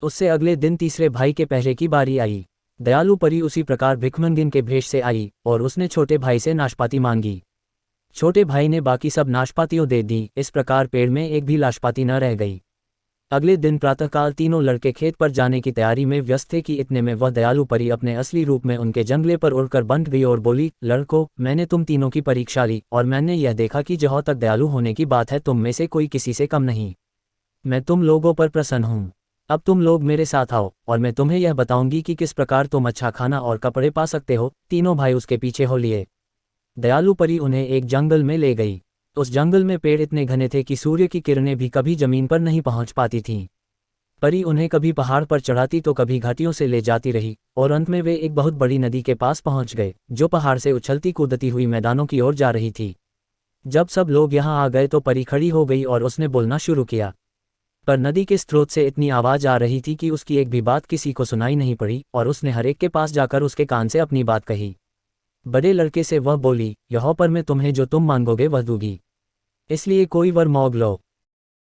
उससे अगले दिन तीसरे भाई के पहरे की बारी आई। दयालु परी उसी प्रकार भिखमंगिन के भेष से आई और उसने छोटे भाई से नाशपाती मांगी। छोटे भाई ने बाकी सब नाशपातियों दे दी। इस प्रकार पेड़ में एक भी नाशपाती न रह गई। अगले दिन प्रातःकाल तीनों लड़के खेत पर जाने की तैयारी में व्यस्त थे कि इतने में वह दयालु परी अपने असली रूप में उनके जंगले पर उड़कर बंध गई और बोली, लड़कों, मैंने तुम तीनों की परीक्षा ली और मैंने यह देखा कि जहाँ तक दयालु होने की बात है तुम में से कोई किसी से कम नहीं। मैं तुम लोगों पर प्रसन्न हूँ। अब तुम लोग मेरे साथ आओ और मैं तुम्हें यह बताऊंगी कि किस प्रकार तुम अच्छा खाना और कपड़े पा सकते हो। तीनों भाई उसके पीछे हो लिए। दयालु परी उन्हें एक जंगल में ले गई। उस जंगल में पेड़ इतने घने थे कि सूर्य की किरणें भी कभी जमीन पर नहीं पहुंच पाती थीं। परी उन्हें कभी पहाड़ पर चढ़ाती तो कभी घाटियों से ले जाती रही और अंत में वे एक बहुत बड़ी नदी के पास पहुंच गए, जो पहाड़ से उछलती कूदती हुई मैदानों की ओर जा रही थी। जब सब लोग यहां आ गए तो परी खड़ी हो गई और उसने बोलना शुरू किया। पर नदी के स्रोत से इतनी आवाज आ रही थी कि उसकी एक भी बात किसी को सुनाई नहीं पड़ी और उसने हर एक के पास जाकर उसके कान से अपनी बात कही। बड़े लड़के से वह बोली, यहाँ पर मैं तुम्हें जो तुम मांगोगे वह दूंगी, इसलिए कोई वर मांग लो।